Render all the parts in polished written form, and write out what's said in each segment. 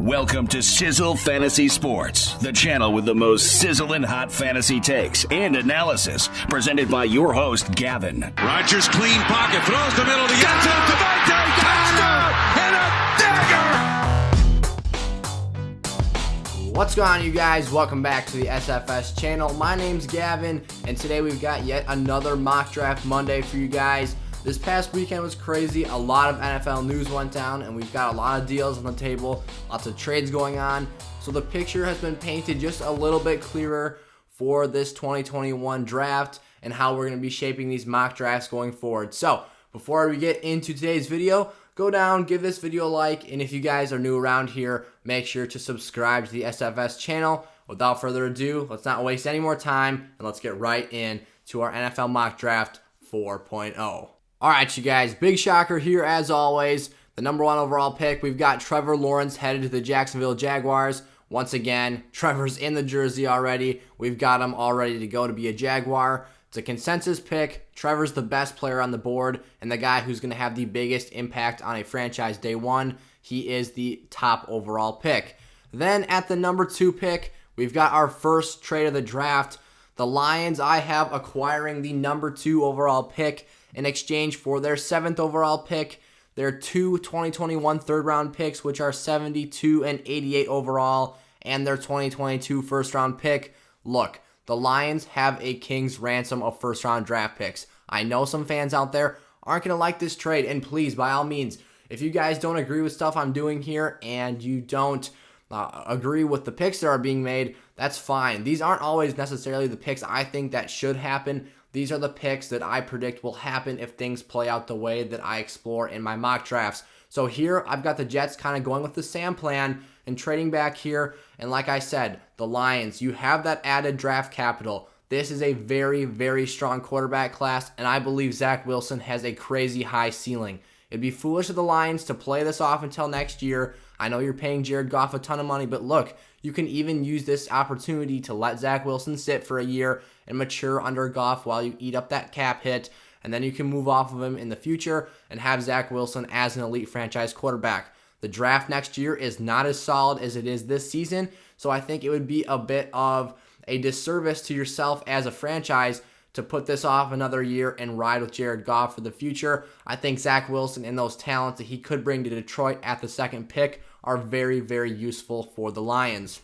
Welcome to Sizzle Fantasy Sports, the channel with the most sizzling hot fantasy takes and analysis, presented by your host, Gavin. Rodgers clean pocket, throws the middle to Yates, Devontae, touchdown, and a dagger! What's going on, you guys? Welcome back to the SFS channel. My name's Gavin, and today we've got yet another Mock Draft Monday for you guys. This past weekend was crazy. A lot of NFL news went down, and we've got a lot of deals on the table, lots of trades going on. So the picture has been painted just a little bit clearer for this 2021 draft and how we're going to be shaping these mock drafts going forward. So before we get into today's video, go down, give this video a like, and if you guys are new around here, make sure to subscribe to the SFS channel. Without further ado, let's not waste any more time, and let's get right into our NFL Mock Draft 4.0. All right, you guys, big shocker here as always. The number one overall pick, we've got Trevor Lawrence headed to the Jacksonville Jaguars. Once again, Trevor's in the jersey already. We've got him all ready to go to be a Jaguar. It's a consensus pick. Trevor's the best player on the board and the guy who's going to have the biggest impact on a franchise day one. He is the top overall pick. Then at the number 2 pick, we've got our first trade of the draft. The Lions, I have acquiring the number 2 overall pick in exchange for their 7th overall pick, their 2 2021 third-round picks, which are 72 and 88 overall, and their 2022 first-round pick. Look, the Lions have a king's ransom of first-round draft picks. I know some fans out there aren't going to like this trade, and please, by all means, if you guys don't agree with stuff I'm doing here and you don't agree with the picks that are being made, that's fine. These aren't always necessarily the picks I think that should happen. These are the picks that I predict will happen if things play out the way that I explore in my mock drafts. So here, I've got the Jets kind of going with the Sam plan and trading back here. And like I said, the Lions, you have that added draft capital. This is a very, very strong quarterback class, and I believe Zach Wilson has a crazy high ceiling. It'd be foolish of the Lions to play this off until next year. I know you're paying Jared Goff a ton of money, but look, you can even use this opportunity to let Zach Wilson sit for a year and mature under Goff while you eat up that cap hit, and then you can move off of him in the future and have Zach Wilson as an elite franchise quarterback. The draft next year is not as solid as it is this season, so I think it would be a bit of a disservice to yourself as a franchise to put this off another year and ride with Jared Goff for the future. I think Zach Wilson and those talents that he could bring to Detroit at the 2nd pick are very, very useful for the Lions.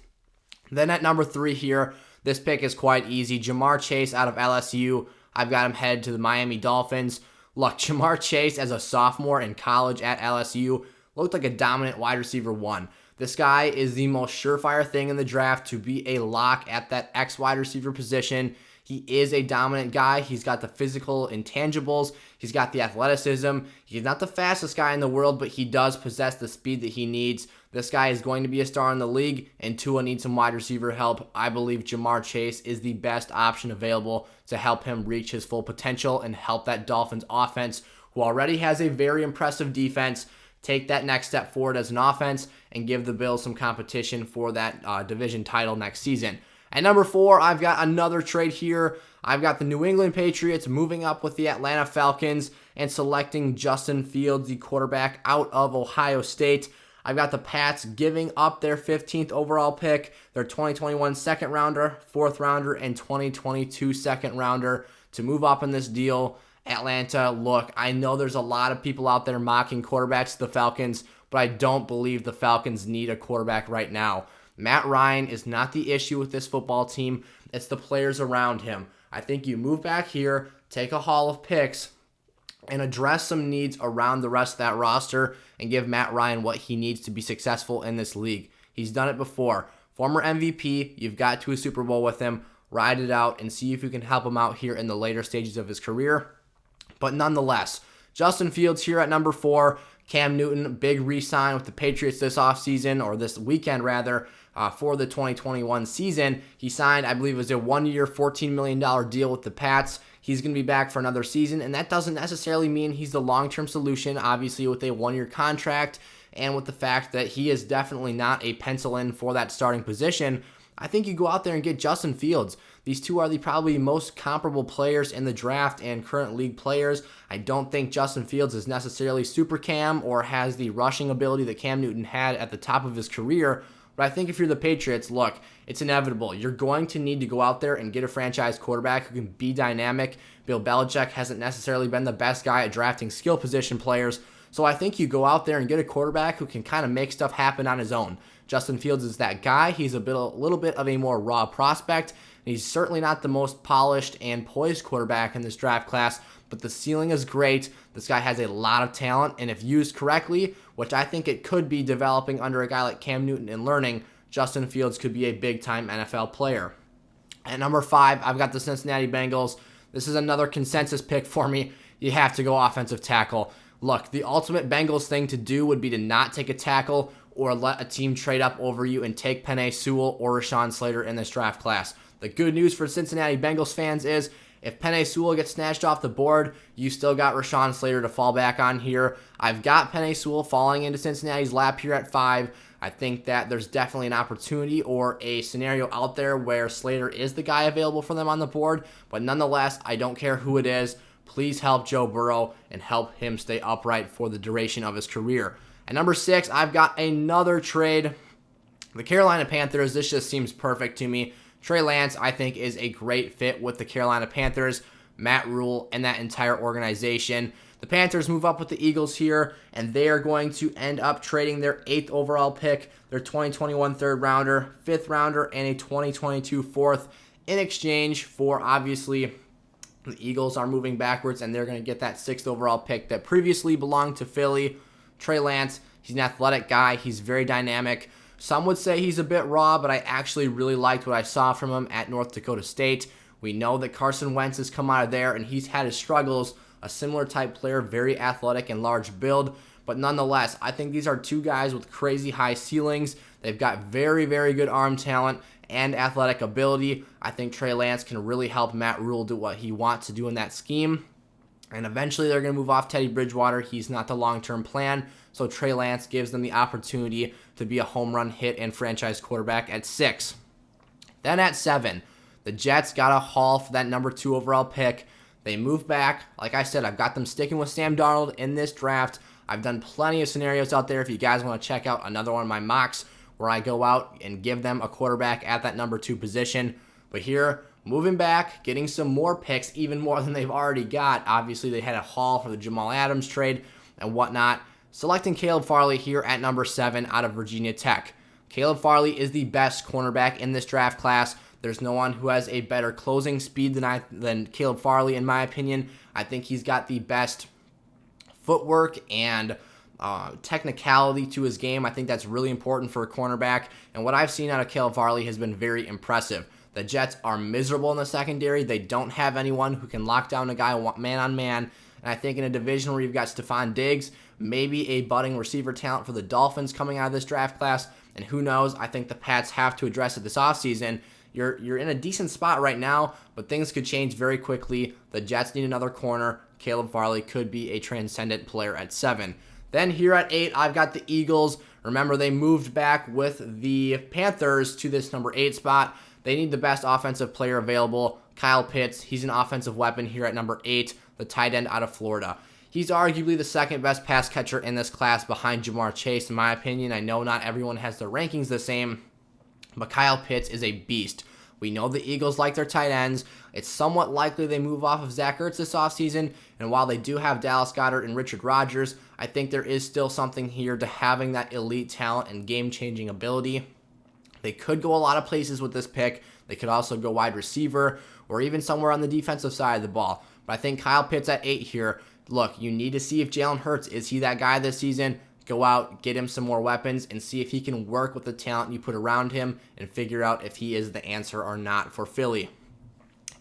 Then at number 3 here, this pick is quite easy. Ja'Marr Chase out of LSU. I've got him headed to the Miami Dolphins. Look, Ja'Marr Chase as a sophomore in college at LSU looked like a dominant wide receiver 1. This guy is the most surefire thing in the draft to be a lock at that X wide receiver position. He is a dominant guy. He's got the physical intangibles. He's got the athleticism. He's not the fastest guy in the world, but he does possess the speed that he needs. This guy is going to be a star in the league, and Tua needs some wide receiver help. I believe Ja'Marr Chase is the best option available to help him reach his full potential and help that Dolphins offense, who already has a very impressive defense, take that next step forward as an offense and give the Bills some competition for that division title next season. At number 4, I've got another trade here. I've got the New England Patriots moving up with the Atlanta Falcons and selecting Justin Fields, the quarterback out of Ohio State. I've got the Pats giving up their 15th overall pick, their 2021 second rounder, 4th rounder, and 2022 second rounder to move up in this deal. Atlanta, look, I know there's a lot of people out there mocking quarterbacks to the Falcons, but I don't believe the Falcons need a quarterback right now. Matt Ryan is not the issue with this football team. It's the players around him. I think you move back here, take a haul of picks, and address some needs around the rest of that roster and give Matt Ryan what he needs to be successful in this league. He's done it before. Former MVP, you've got to a Super Bowl with him. Ride it out and see if you can help him out here in the later stages of his career. But nonetheless, Justin Fields here at number 4. Cam Newton, big re-sign with the Patriots this offseason, or this weekend rather, for the 2021 season. He signed, I believe it was a 1-year, $14 million deal with the Pats. He's going to be back for another season, and that doesn't necessarily mean he's the long-term solution, obviously with a 1-year contract, and with the fact that he is definitely not a pencil-in for that starting position. I think you go out there and get Justin Fields. These two are the probably most comparable players in the draft and current league players. I don't think Justin Fields is necessarily super Cam or has the rushing ability that Cam Newton had at the top of his career, but I think if you're the Patriots, look, it's inevitable. You're going to need to go out there and get a franchise quarterback who can be dynamic. Bill Belichick hasn't necessarily been the best guy at drafting skill position players, so I think you go out there and get a quarterback who can kind of make stuff happen on his own. Justin Fields is that guy. He's a little bit of a more raw prospect. He's certainly not the most polished and poised quarterback in this draft class, but the ceiling is great. This guy has a lot of talent, and if used correctly, which I think it could be developing under a guy like Cam Newton and learning, Justin Fields could be a big-time NFL player. At number 5, I've got the Cincinnati Bengals. This is another consensus pick for me. You have to go offensive tackle. Look, the ultimate Bengals thing to do would be to not take a tackle or let a team trade up over you and take Penei, Sewell, or Rashawn Slater in this draft class. The good news for Cincinnati Bengals fans is if Penei Sewell gets snatched off the board, you still got Rashawn Slater to fall back on here. I've got Penei Sewell falling into Cincinnati's lap here at 5. I think that there's definitely an opportunity or a scenario out there where Slater is the guy available for them on the board, but nonetheless, I don't care who it is. Please help Joe Burrow and help him stay upright for the duration of his career. At number 6, I've got another trade. The Carolina Panthers, this just seems perfect to me. Trey Lance, I think, is a great fit with the Carolina Panthers, Matt Rule, and that entire organization. The Panthers move up with the Eagles here, and they are going to end up trading their 8th overall pick, their 2021 third rounder, 5th rounder, and a 2022 4th in exchange for, obviously, the Eagles are moving backwards, and they're going to get that 6th overall pick that previously belonged to Philly. Trey Lance, he's an athletic guy. He's very dynamic. Some would say he's a bit raw, but I actually really liked what I saw from him at North Dakota State. We know that Carson Wentz has come out of there, and he's had his struggles. A similar type player, very athletic and large build. But nonetheless, I think these are two guys with crazy high ceilings. They've got very, very good arm talent and athletic ability. I think Trey Lance can really help Matt Rule do what he wants to do in that scheme. And eventually they're going to move off Teddy Bridgewater. He's not the long-term plan. So Trey Lance gives them the opportunity to be a home run hit and franchise quarterback at 6. Then at 7, the Jets got a haul for that number 2 overall pick. They move back. Like I said, I've got them sticking with Sam Darnold in this draft. I've done plenty of scenarios out there if you guys want to check out another one of my mocks where I go out and give them a quarterback at that number 2 position. But here, moving back, getting some more picks, even more than they've already got. Obviously, they had a haul for the Jamal Adams trade and whatnot. Selecting Caleb Farley here at number 7 out of Virginia Tech. Caleb Farley is the best cornerback in this draft class. There's no one who has a better closing speed than Caleb Farley, in my opinion. I think he's got the best footwork and technicality to his game. I think that's really important for a cornerback. And what I've seen out of Caleb Farley has been very impressive. The Jets are miserable in the secondary. They don't have anyone who can lock down a guy man on man. And I think in a division where you've got Stephon Diggs, maybe a budding receiver talent for the Dolphins coming out of this draft class, and who knows, I think the Pats have to address it this offseason. You're in a decent spot right now, but things could change very quickly. The Jets need another corner. Caleb Farley could be a transcendent player at 7. Then here at 8, I've got the Eagles. Remember, they moved back with the Panthers to this number 8 spot. They need the best offensive player available. Kyle Pitts, he's an offensive weapon here at number 8, the tight end out of Florida. He's arguably the second best pass catcher in this class behind Jamar Chase, in my opinion. I know not everyone has their rankings the same, but Kyle Pitts is a beast. We know the Eagles like their tight ends. It's somewhat likely they move off of Zach Ertz this offseason, and while they do have Dallas Goedert and Richard Rodgers, I think there is still something here to having that elite talent and game-changing ability. They could go a lot of places with this pick. They could also go wide receiver or even somewhere on the defensive side of the ball. But I think Kyle Pitts at 8 here. Look, you need to see if Jalen Hurts, is he that guy this season? Go out, get him some more weapons, and see if he can work with the talent you put around him and figure out if he is the answer or not for Philly.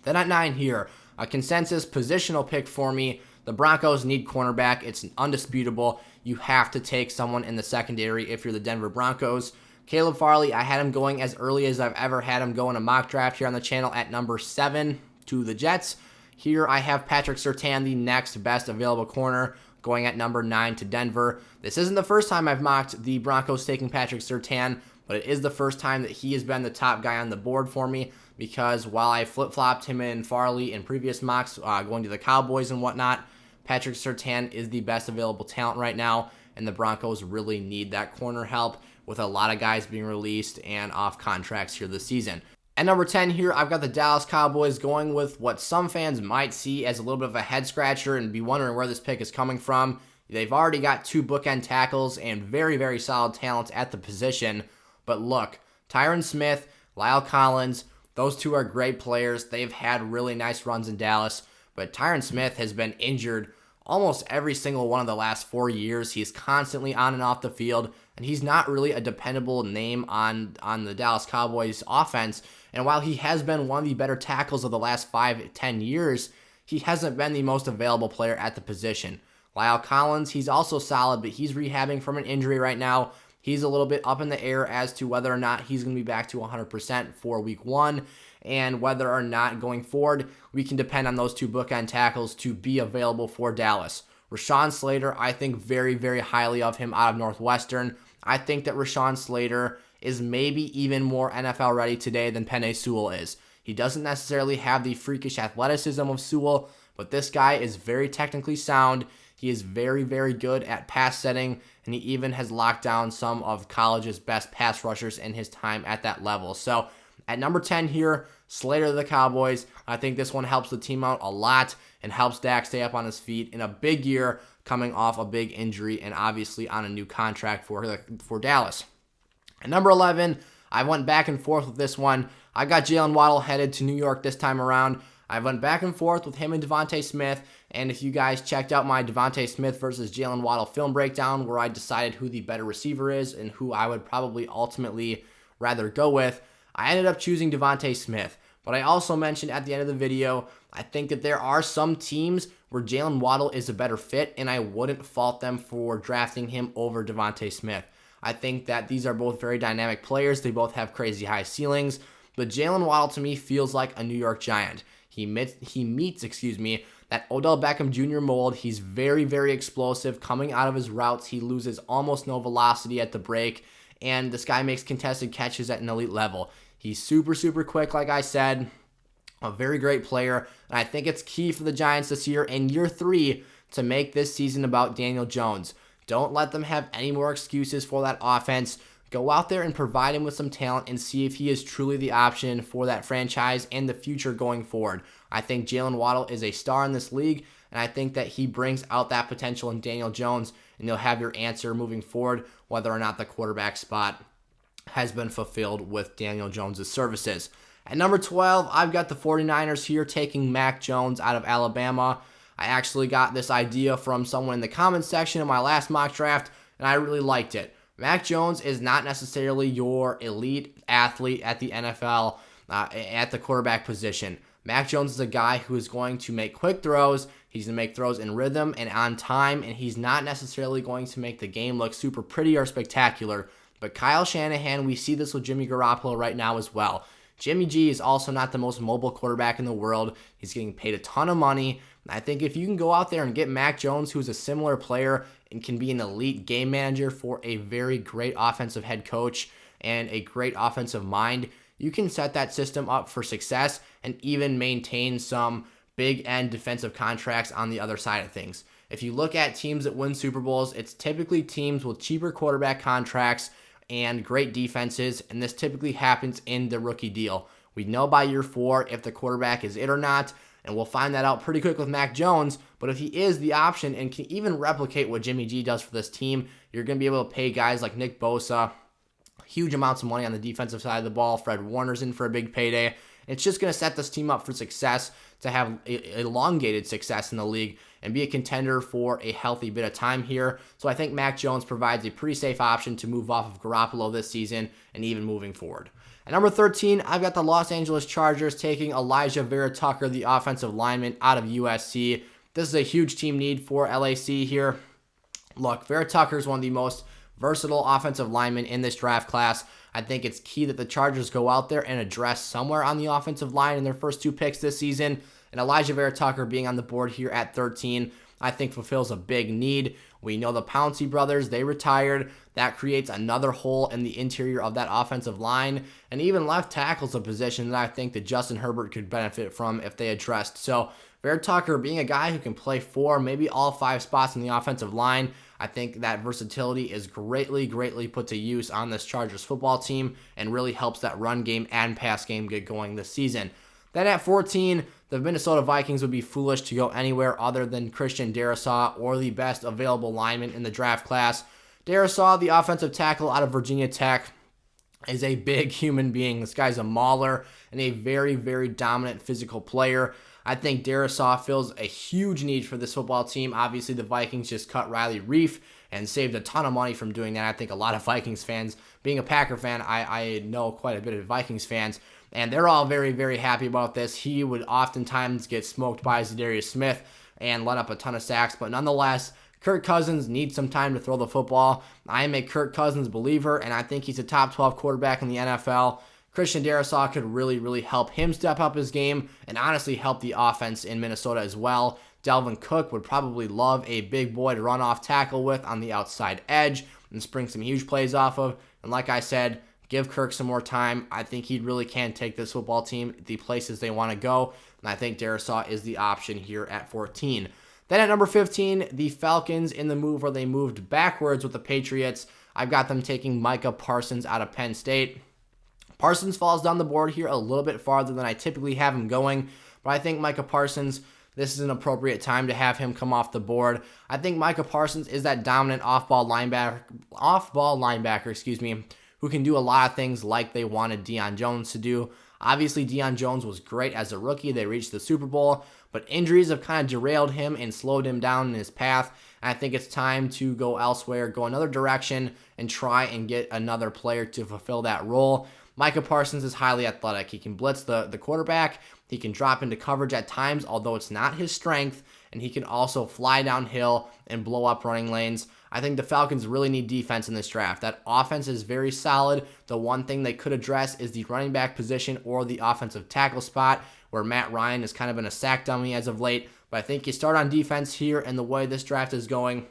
Then at 9 here, a consensus positional pick for me. The Broncos need cornerback. It's undisputable. You have to take someone in the secondary if you're the Denver Broncos. Caleb Farley, I had him going as early as I've ever had him go in a mock draft here on the channel at number 7 to the Jets. Here I have Patrick Surtain, the next best available corner, going at number 9 to Denver. This isn't the first time I've mocked the Broncos taking Patrick Surtain, but it is the first time that he has been the top guy on the board for me, because while I flip-flopped him and Farley in previous mocks going to the Cowboys and whatnot, Patrick Surtain is the best available talent right now, and the Broncos really need that corner help with a lot of guys being released and off contracts here this season. At number 10 here, I've got the Dallas Cowboys, going with what some fans might see as a little bit of a head-scratcher and be wondering where this pick is coming from. They've already got 2 bookend tackles and very, very solid talent at the position. But look, Tyron Smith, Lyle Collins, those 2 are great players. They've had really nice runs in Dallas, but Tyron Smith has been injured almost every single one of the last 4 years. He's constantly on and off the field, and he's not really a dependable name on the Dallas Cowboys offense. And while he has been one of the better tackles of the last 5-10 years, he hasn't been the most available player at the position. Lyle Collins, he's also solid, but he's rehabbing from an injury right now. He's a little bit up in the air as to whether or not he's going to be back to 100% for week 1, and whether or not going forward we can depend on those 2 bookend tackles to be available for Dallas. Rashawn Slater, I think very, very highly of him out of Northwestern. I think that Rashawn Slater is maybe even more NFL ready today than Penei Sewell is. He doesn't necessarily have the freakish athleticism of Sewell, but this guy is very technically sound. He is very, very good at pass setting, and he even has locked down some of college's best pass rushers in his time at that level. So at number 10 here, Slater of the Cowboys. I think this one helps the team out a lot and helps Dak stay up on his feet in a big year, coming off a big injury and obviously on a new contract for Dallas. At number 11, I went back and forth with this one. I got Jaylen Waddle headed to New York this time around. I went back and forth with him and Devontae Smith, and if you guys checked out my Devontae Smith versus Jaylen Waddle film breakdown where I decided who the better receiver is and who I would probably ultimately rather go with, I ended up choosing Devontae Smith. But I also mentioned at the end of the video, I think that there are some teams where Jaylen Waddle is a better fit, and I wouldn't fault them for drafting him over Devontae Smith. I think that these are both very dynamic players. They both have crazy high ceilings, but Jaylen Waddle to me feels like a New York Giant. He meets that Odell Beckham Jr. mold. He's very, very explosive coming out of his routes. He loses almost no velocity at the break, and this guy makes contested catches at an elite level. He's super, super quick, like I said, a very great player, and I think it's key for the Giants this year in year 3 to make this season about Daniel Jones. Don't let them have any more excuses for that offense. Go out there and provide him with some talent and see if he is truly the option for that franchise and the future going forward. I think Jaylen Waddle is a star in this league, and I think that he brings out that potential in Daniel Jones, and you'll have your answer moving forward whether or not the quarterback spot has been fulfilled with Daniel Jones' services. At number 12, I've got the 49ers here taking Mac Jones out of Alabama. I actually got this idea from someone in the comments section of my last mock draft, and I really liked it. Mac Jones is not necessarily your elite athlete at the NFL at the quarterback position. Mac Jones is a guy who is going to make quick throws. He's going to make throws in rhythm and on time, and he's not necessarily going to make the game look super pretty or spectacular. But Kyle Shanahan, we see this with Jimmy Garoppolo right now as well. Jimmy G is also not the most mobile quarterback in the world. He's getting paid a ton of money. I think if you can go out there and get Mac Jones, who's a similar player and can be an elite game manager for a very great offensive head coach and a great offensive mind, you can set that system up for success and even maintain some big end defensive contracts on the other side of things. If you look at teams that win Super Bowls, it's typically teams with cheaper quarterback contracts and great defenses, and this typically happens in the rookie deal. We know by year 4 if the quarterback is it or not, and we'll find that out pretty quick with Mac Jones. But if he is the option and can even replicate what Jimmy G does for this team, you're going to be able to pay guys like Nick Bosa huge amounts of money on the defensive side of the ball. Fred Warner's in for a big payday. It's just going to set this team up for success, to have elongated success in the league and be a contender for a healthy bit of time here. So I think Mac Jones provides a pretty safe option to move off of Garoppolo this season and even moving forward. At number 13, I've got the Los Angeles Chargers taking Alijah Vera-Tucker, the offensive lineman out of USC. This is a huge team need for LAC here. Look, Vera-Tucker is one of the most versatile offensive linemen in this draft class. I think it's key that the Chargers go out there and address somewhere on the offensive line in their first 2 picks this season. And Alijah Vera-Tucker being on the board here at 13, I think fulfills a big need We know the Pouncey brothers, they retired. That creates another hole in the interior of that offensive line. And even left tackle's a position that I think that Justin Herbert could benefit from if they addressed. So Vera-Tucker being a guy who can play 4, maybe all 5 spots in the offensive line, I think that versatility is greatly put to use on this Chargers football team and really helps that run game and pass game get going this season. Then at 14, the Minnesota Vikings would be foolish to go anywhere other than Christian Darrisaw or the best available lineman in the draft class. Darrisaw, the offensive tackle out of Virginia Tech, is a big human being. This guy's a mauler and a very dominant physical player. I think Darrisaw fills a huge need for this football team. Obviously, the Vikings just cut Riley Reiff and saved a ton of money from doing that. I think a lot of Vikings fans, being a Packer fan, I know quite a bit of Vikings fans, and they're all very happy about this. He would oftentimes get smoked by Zadarius Smith and let up a ton of sacks, but nonetheless, Kirk Cousins needs some time to throw the football. I am a Kirk Cousins believer, and I think he's a top 12 quarterback in the NFL. Christian Darrisaw could really help him step up his game and honestly help the offense in Minnesota as well. Dalvin Cook would probably love a big boy to run off tackle with on the outside edge and spring some huge plays off of. And like I said, give Kirk some more time. I think he really can take this football team the places they want to go. And I think Darrisaw is the option here at 14. Then at number 15, the Falcons in the move where they moved backwards with the Patriots. I've got them taking Micah Parsons out of Penn State. Parsons falls down the board here a little bit farther than I typically have him going, but I think Micah Parsons, this is an appropriate time to have him come off the board. I think Micah Parsons is that dominant off-ball linebacker, who can do a lot of things like they wanted Deion Jones to do. Obviously, Deion Jones was great as a rookie. They reached the Super Bowl, but injuries have kind of derailed him and slowed him down in his path. And I think it's time to go elsewhere, go another direction, and try and get another player to fulfill that role. Micah Parsons is highly athletic. He can blitz the quarterback. He can drop into coverage at times, although it's not his strength. And he can also fly downhill and blow up running lanes. I think the Falcons really need defense in this draft. That offense is very solid. The one thing they could address is the running back position or the offensive tackle spot, where Matt Ryan has kind of been a sack dummy as of late. But I think you start on defense here, and the way this draft is going,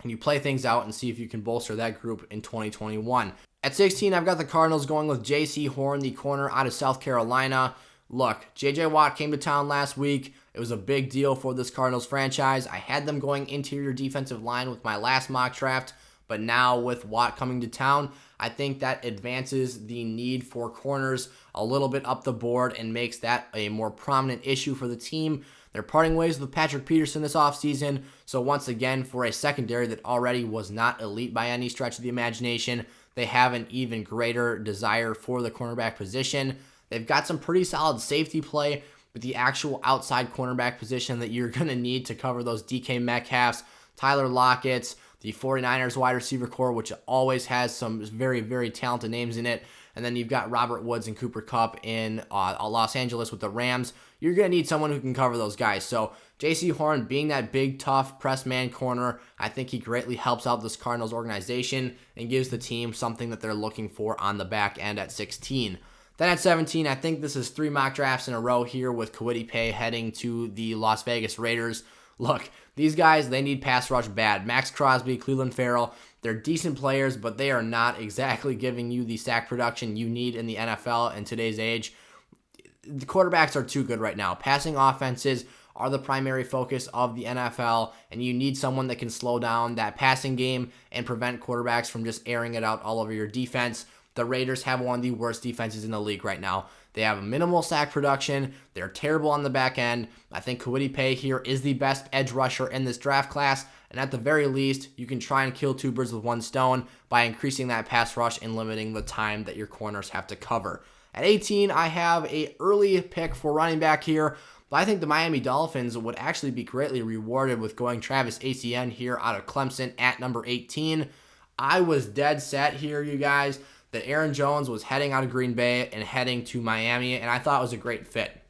and you play things out and see if you can bolster that group in 2021. At 16, I've got the Cardinals going with J.C. Horn, the corner out of South Carolina. Look, J.J. Watt came to town last week. It was a big deal for this Cardinals franchise. I had them going interior defensive line with my last mock draft, but now with Watt coming to town, I think that advances the need for corners a little bit up the board and makes that a more prominent issue for the team. They're parting ways with Patrick Peterson this offseason, so once again, for a secondary that already was not elite by any stretch of the imagination, they have an even greater desire for the cornerback position. They've got some pretty solid safety play, but the actual outside cornerback position that you're going to need to cover those DK Metcalfs, Tyler Lockett's, the 49ers wide receiver core, which always has some very talented names in it. And then you've got Robert Woods and Cooper Kupp in Los Angeles with the Rams. You're going to need someone who can cover those guys. So J.C. Horn being that big, tough press man corner, I think he greatly helps out this Cardinals organization and gives the team something that they're looking for on the back end at 16. Then at 17, I think this is 3 mock drafts in a row here with Kwity Paye heading to the Las Vegas Raiders. Look, these guys, they need pass rush bad. Max Crosby, Cleveland Farrell, they're decent players, but they are not exactly giving you the sack production you need in the NFL in today's age. The quarterbacks are too good right now. Passing offenses are the primary focus of the NFL, and you need someone that can slow down that passing game and prevent quarterbacks from just airing it out all over your defense. The Raiders have one of the worst defenses in the league right now. They have a minimal sack production. They're terrible on the back end. I think Kwity Paye here is the best edge rusher in this draft class, and at the very least, you can try and kill 2 birds with 1 stone by increasing that pass rush and limiting the time that your corners have to cover. At 18, I have an early pick for running back here, but I think the Miami Dolphins would actually be greatly rewarded with going Travis Etienne here out of Clemson at number 18. I was dead set here, you guys, that Aaron Jones was heading out of Green Bay and heading to Miami, and I thought it was a great fit.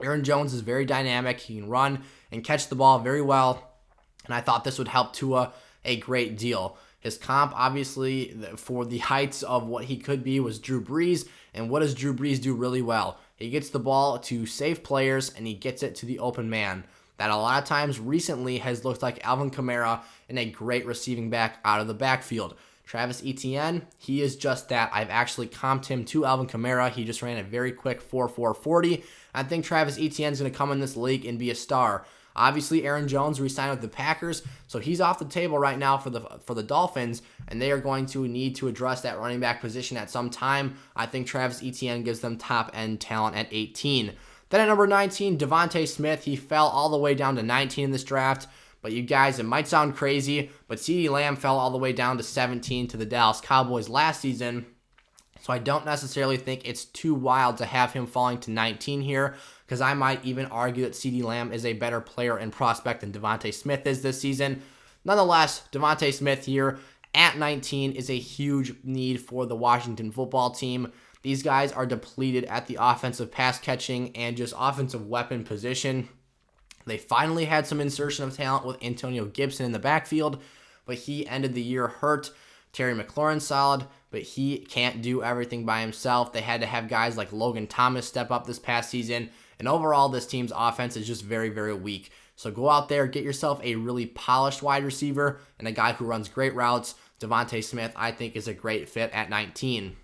Aaron Jones is very dynamic. He can run and catch the ball very well, and I thought this would help Tua a great deal. His comp, obviously, for the heights of what he could be was Drew Brees, and what does Drew Brees do really well? He gets the ball to safe players, and he gets it to the open man. that a lot of times recently has looked like Alvin Kamara and a great receiving back out of the backfield. Travis Etienne, he is just that. I've actually comped him to Alvin Kamara. He just ran a very quick 4.440. I think Travis Etienne is going to come in this league and be a star. Obviously, Aaron Jones re-signed with the Packers, so he's off the table right now for the Dolphins, and they are going to need to address that running back position at some time. I think Travis Etienne gives them top-end talent at 18. Then at number 19, Devontae Smith. He fell all the way down to 19 in this draft. But you guys, it might sound crazy, but CeeDee Lamb fell all the way down to 17 to the Dallas Cowboys last season. So I don't necessarily think it's too wild to have him falling to 19 here, because I might even argue that CeeDee Lamb is a better player and prospect than Devontae Smith is this season. Nonetheless, Devontae Smith here at 19 is a huge need for the Washington football team. These guys are depleted at the offensive pass catching and just offensive weapon position. They finally had some insertion of talent with Antonio Gibson in the backfield, but he ended the year hurt. Terry McLaurin solid, but he can't do everything by himself. They had to have guys like Logan Thomas step up this past season, and overall this team's offense is just very, very weak. So go out there, get yourself a really polished wide receiver and a guy who runs great routes. Devontae Smith, I think, is a great fit at 19.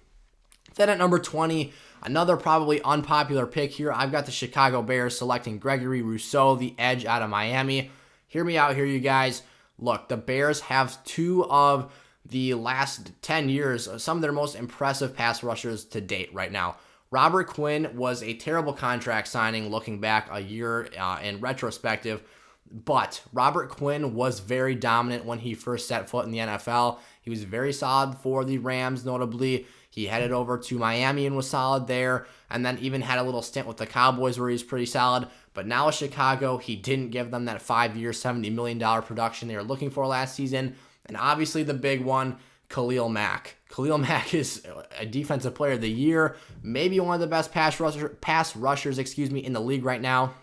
Then at number 20, another probably unpopular pick here. I've got the Chicago Bears selecting Gregory Rousseau, the edge out of Miami. Hear me out here, you guys. Look, the Bears have two of the last 10 years, some of their most impressive pass rushers to date right now. Robert Quinn was a terrible contract signing looking back a year in retrospective, but Robert Quinn was very dominant when he first set foot in the NFL. He was very solid for the Rams, notably. He headed over to Miami and was solid there, and then even had a little stint with the Cowboys where he was pretty solid. But now with Chicago, he didn't give them that 5-year, $70 million production they were looking for last season. And obviously the big one, Khalil Mack. Khalil Mack is a defensive player of the year, maybe one of the best pass rushers in the league right now.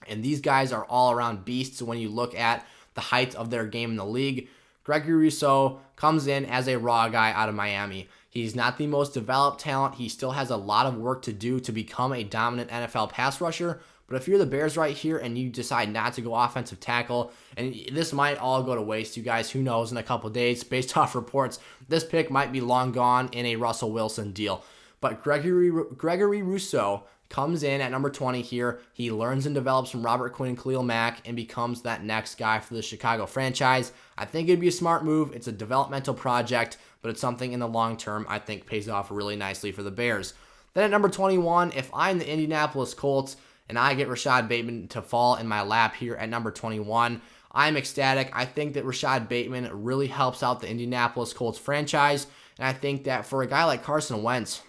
And these guys are all around beasts when you look at the height of their game in the league. Gregory Rousseau comes in as a raw guy out of Miami. He's not the most developed talent. He still has a lot of work to do to become a dominant NFL pass rusher. But if you're the Bears right here and you decide not to go offensive tackle, and this might all go to waste, you guys, who knows, in a couple days, based off reports, this pick might be long gone in a Russell Wilson deal. But Gregory Rousseau comes in at number 20 here. He learns and develops from Robert Quinn and Khalil Mack and becomes that next guy for the Chicago franchise. I think it'd be a smart move. It's a developmental project, but it's something in the long term I think pays off really nicely for the Bears. Then at number 21, if I'm the Indianapolis Colts and I get Rashad Bateman to fall in my lap here at number 21, I'm ecstatic. I think that Rashad Bateman really helps out the Indianapolis Colts franchise, and I think that for a guy like Carson Wentz,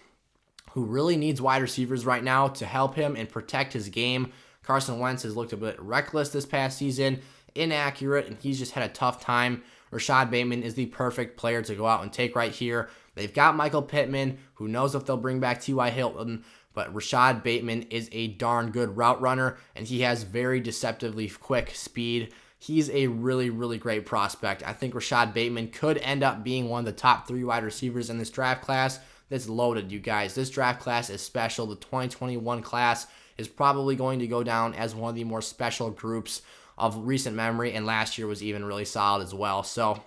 who really needs wide receivers right now to help him and protect his game. Carson Wentz has looked a bit reckless this past season, inaccurate, and he's just had a tough time. Rashad Bateman is the perfect player to go out and take right here. They've got Michael Pittman, who knows if they'll bring back T.Y. Hilton, but Rashad Bateman is a darn good route runner, and he has very deceptively quick speed. He's a really, really great prospect. I think Rashad Bateman could end up being one of the top 3 wide receivers in this draft class. That's loaded, you guys. This draft class is special. The 2021 class is probably going to go down as one of the more special groups of recent memory, and last year was even really solid as well. So,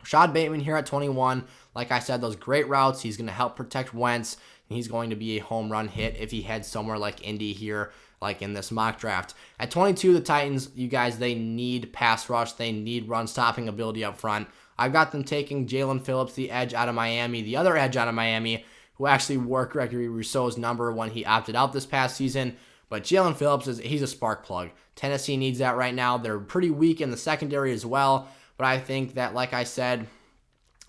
Rashad Bateman here at 21. Like I said, those great routes. He's going to help protect Wentz, and he's going to be a home run hit if he heads somewhere like Indy here, like in this mock draft. At 22, the Titans, you guys, they need pass rush. They need run-stopping ability up front. I've got them taking Jaylen Phillips, the edge out of Miami, the other edge out of Miami, who actually wore Gregory Rousseau's number when he opted out this past season. But Jaylen Phillips, he's a spark plug. Tennessee needs that right now. They're pretty weak in the secondary as well. But I think that, like I said,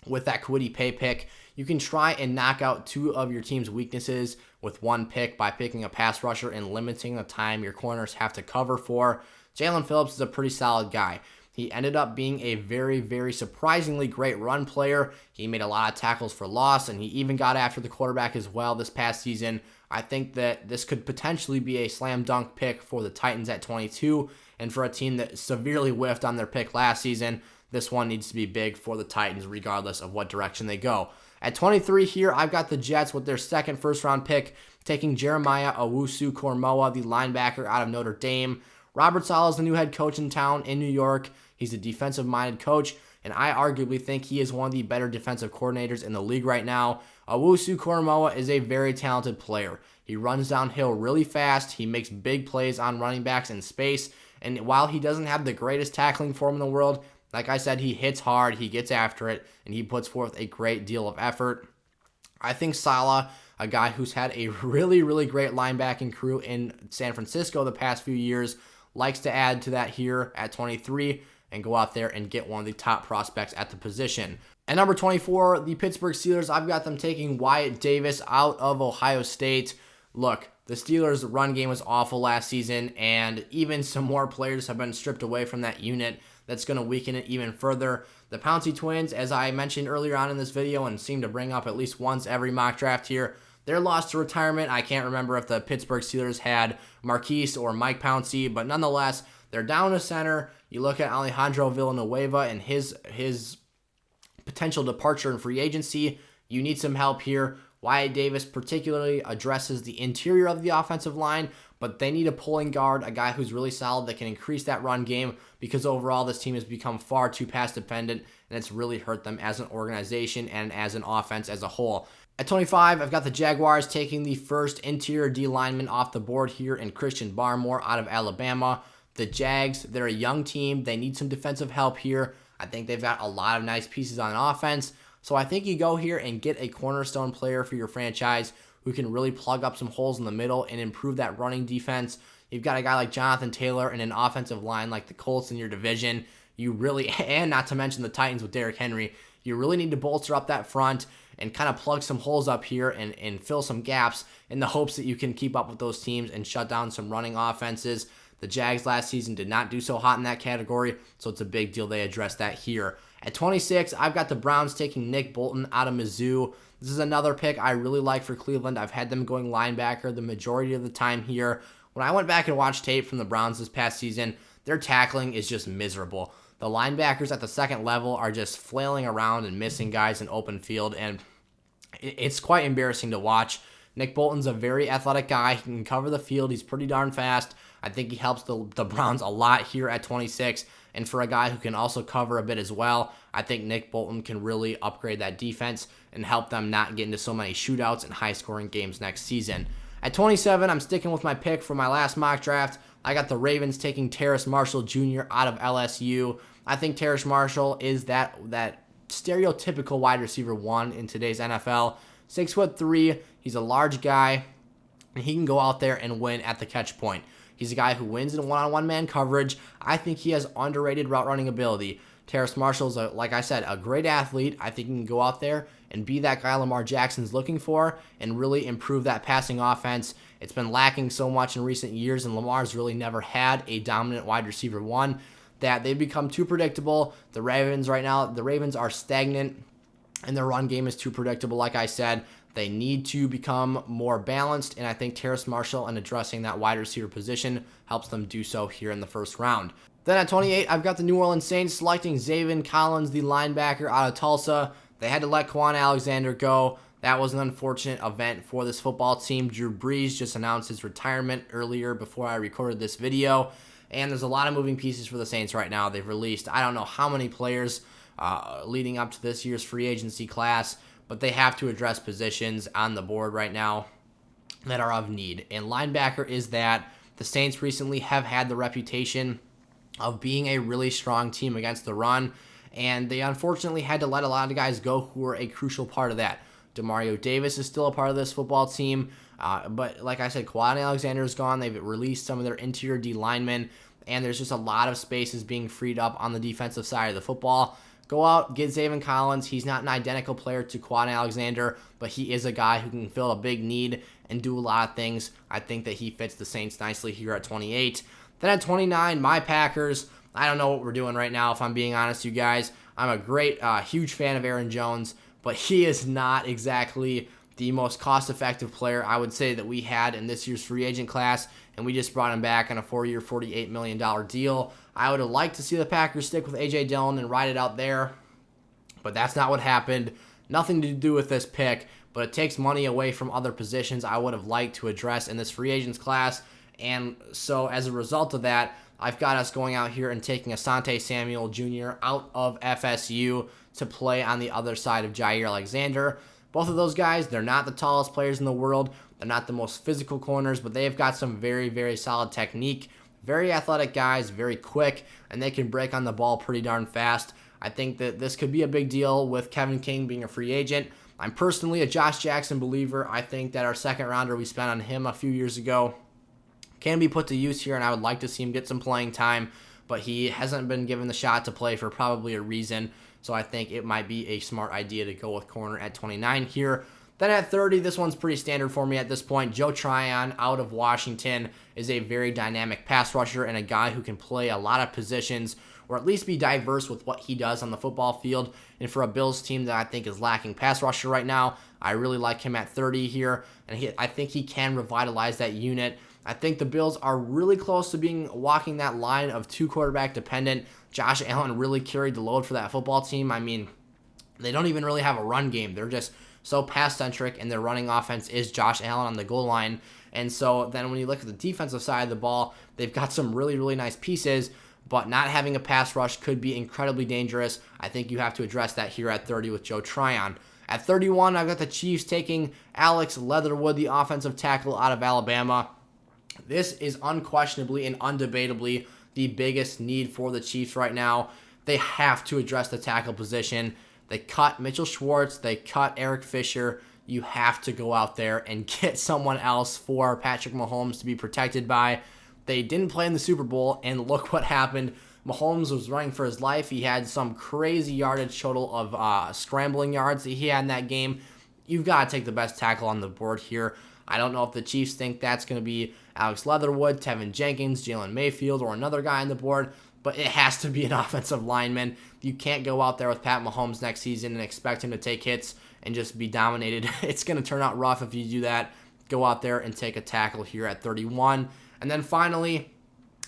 with that Kwity Paye pick, you can try and knock out 2 of your team's weaknesses with 1 pick by picking a pass rusher and limiting the time your corners have to cover for. Jaylen Phillips is a pretty solid guy. He ended up being a very, very surprisingly great run player. He made a lot of tackles for loss, and he even got after the quarterback as well this past season. I think that this could potentially be a slam dunk pick for the Titans at 22, and for a team that severely whiffed on their pick last season, this one needs to be big for the Titans regardless of what direction they go. At 23 here, I've got the Jets with their second first-round pick, taking Jeremiah Owusu-Koramoah, the linebacker out of Notre Dame. Robert Saleh is the new head coach in town in New York. He's a defensive-minded coach, and I arguably think he is one of the better defensive coordinators in the league right now. Owusu-Koramoah is a very talented player. He runs downhill really fast. He makes big plays on running backs in space, and while he doesn't have the greatest tackling form in the world, like I said, he hits hard, he gets after it, and he puts forth a great deal of effort. I think Saleh, a guy who's had a really, really great linebacking crew in San Francisco the past few years, likes to add to that here at 23 and go out there and get one of the top prospects at the position. At number 24, the Pittsburgh Steelers, I've got them taking Wyatt Davis out of Ohio State. Look, the Steelers' run game was awful last season, and even some more players have been stripped away from that unit. That's going to weaken it even further. The Pouncey Twins, as I mentioned earlier on in this video and seem to bring up at least once every mock draft here, they're lost to retirement. I can't remember if the Pittsburgh Steelers had Marquise or Mike Pouncey, but nonetheless, they're down to center. You look at Alejandro Villanueva and his potential departure in free agency. You need some help here. Wyatt Davis particularly addresses the interior of the offensive line, but they need a pulling guard, a guy who's really solid that can increase that run game, because overall this team has become far too pass dependent, and it's really hurt them as an organization and as an offense as a whole. At 25, I've got the Jaguars taking the first interior D lineman off the board here in Christian Barmore out of Alabama. The Jags, they're a young team. They need some defensive help here. I think they've got a lot of nice pieces on offense. So I think you go here and get a cornerstone player for your franchise who can really plug up some holes in the middle and improve that running defense. You've got a guy like Jonathan Taylor and an offensive line like the Colts in your division. You really, and not to mention the Titans with Derrick Henry, you really need to bolster up that front and kind of plug some holes up here and fill some gaps in the hopes that you can keep up with those teams and shut down some running offenses. The Jags last season did not do so hot in that category, so it's a big deal they address that here. At 26, I've got the Browns taking Nick Bolton out of Mizzou. This is another pick I really like for Cleveland. I've had them going linebacker the majority of the time here. When I went back and watched tape from the Browns this past season, their tackling is just miserable. The linebackers at the second level are just flailing around and missing guys in open field, and it's quite embarrassing to watch. Nick Bolton's a very athletic guy. He can cover the field. He's pretty darn fast. I think he helps the Browns a lot here at 26. And for a guy who can also cover a bit as well, I think Nick Bolton can really upgrade that defense and help them not get into so many shootouts and high-scoring games next season. At 27, I'm sticking with my pick from my last mock draft. I got the Ravens taking Terrace Marshall Jr. out of LSU. I think Terrace Marshall is that stereotypical wide receiver one in today's NFL. 6'3", he's a large guy, and he can go out there and win at the catch point. He's a guy who wins in one-on-one man coverage. I think he has underrated route running ability. Terrace Marshall's, like I said, a great athlete. I think he can go out there and be that guy Lamar Jackson's looking for and really improve that passing offense. It's been lacking so much in recent years, and Lamar's really never had a dominant wide receiver one, that they've become too predictable. The Ravens right now, the Ravens are stagnant, and their run game is too predictable, like I said. They need to become more balanced, and I think Terrace Marshall and addressing that wide receiver position helps them do so here in the first round. Then at 28, I've got the New Orleans Saints selecting Zaven Collins, the linebacker out of Tulsa. They had to let Kwon Alexander go. That was an unfortunate event for this football team. Drew Brees just announced his retirement earlier before I recorded this video, and there's a lot of moving pieces for the Saints right now. They've released I don't know how many players leading up to this year's free agency class, but they have to address positions on the board right now that are of need. And linebacker is that. The Saints recently have had the reputation of being a really strong team against the run, and they unfortunately had to let a lot of guys go who were a crucial part of that. Demario Davis is still a part of this football team, but like I said, Kwon Alexander is gone. They've released some of their interior D linemen, and there's just a lot of spaces being freed up on the defensive side of the football. Go out, get Zaven Collins. He's not an identical player to Kwon Alexander, but he is a guy who can fill a big need and do a lot of things. I think that he fits the Saints nicely here at 28. Then at 29, my Packers. I don't know what we're doing right now, if I'm being honest, you guys. I'm a huge fan of Aaron Jones, but he is not exactly the most cost-effective player I would say that we had in this year's free agent class, and we just brought him back on a 4-year, $48 million deal. I would have liked to see the Packers stick with A.J. Dillon and ride it out there, but that's not what happened. Nothing to do with this pick, but it takes money away from other positions I would have liked to address in this free agents class, And so as a result of that, I've got us going out here and taking Asante Samuel Jr. out of FSU to play on the other side of Jair Alexander. Both of those guys, they're not the tallest players in the world. They're not the most physical corners, but they've got some very, very solid technique. Very athletic guys, very quick, and they can break on the ball pretty darn fast. I think that this could be a big deal with Kevin King being a free agent. I'm personally a Josh Jackson believer. I think that our second rounder we spent on him a few years ago can be put to use here, and I would like to see him get some playing time, but he hasn't been given the shot to play for probably a reason, so I think it might be a smart idea to go with corner at 29 here. Then at 30, this one's pretty standard for me at this point. Joe Tryon out of Washington is a very dynamic pass rusher and a guy who can play a lot of positions, or at least be diverse with what he does on the football field. And for a Bills team that I think is lacking pass rusher right now, I really like him at 30 here, and I think he can revitalize that unit. I think the Bills are really close to walking that line of two quarterback dependent. Josh Allen really carried the load for that football team. I mean, they don't even really have a run game. They're just so pass-centric, and their running offense is Josh Allen on the goal line. And so then when you look at the defensive side of the ball, they've got some really, really nice pieces, but not having a pass rush could be incredibly dangerous. I think you have to address that here at 30 with Joe Tryon. At 31, I've got the Chiefs taking Alex Leatherwood, the offensive tackle out of Alabama. This is unquestionably and undebatably the biggest need for the Chiefs right now. They have to address the tackle position. They cut Mitchell Schwartz. They cut Eric Fisher. You have to go out there and get someone else for Patrick Mahomes to be protected by. They didn't play in the Super Bowl, and look what happened. Mahomes was running for his life. He had some crazy yardage total of scrambling yards that he had in that game. You've got to take the best tackle on the board here. I don't know if the Chiefs think that's going to be Alex Leatherwood, Tevin Jenkins, Jalen Mayfield, or another guy on the board, but it has to be an offensive lineman. You can't go out there with Pat Mahomes next season and expect him to take hits and just be dominated. It's going to turn out rough if you do that. Go out there and take a tackle here at 31. And then finally,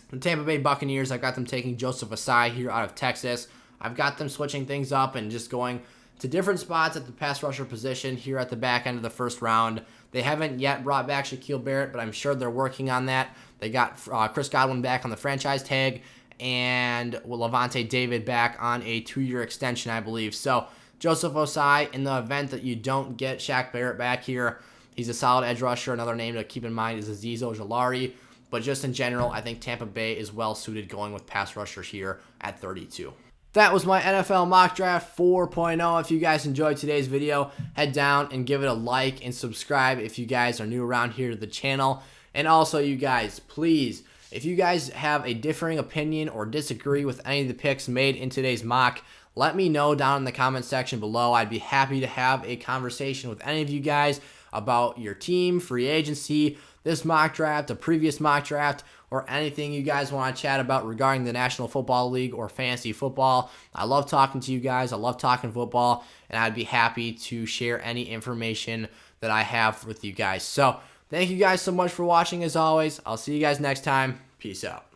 the Tampa Bay Buccaneers, I've got them taking Joseph Asai here out of Texas. I've got them switching things up and just going to different spots at the pass rusher position here at the back end of the first round. They haven't yet brought back Shaquille Barrett, but I'm sure they're working on that. They got Chris Godwin back on the franchise tag, and Levante David back on a 2-year extension, I believe. So Joseph Osai, in the event that you don't get Shaq Barrett back here, he's a solid edge rusher. Another name to keep in mind is Azeez Ojulari. But just in general, I think Tampa Bay is well-suited going with pass rushers here at 32. That was my NFL Mock Draft 4.0. If you guys enjoyed today's video, head down and give it a like and subscribe if you guys are new around here to the channel. And also, you guys, please, if you guys have a differing opinion or disagree with any of the picks made in today's mock, let me know down in the comment section below. I'd be happy to have a conversation with any of you guys about your team, free agency, this mock draft, a previous mock draft, or anything you guys want to chat about regarding the National Football League or fantasy football. I love talking to you guys. I love talking football, and I'd be happy to share any information that I have with you guys. So thank you guys so much for watching as always. I'll see you guys next time. Peace out.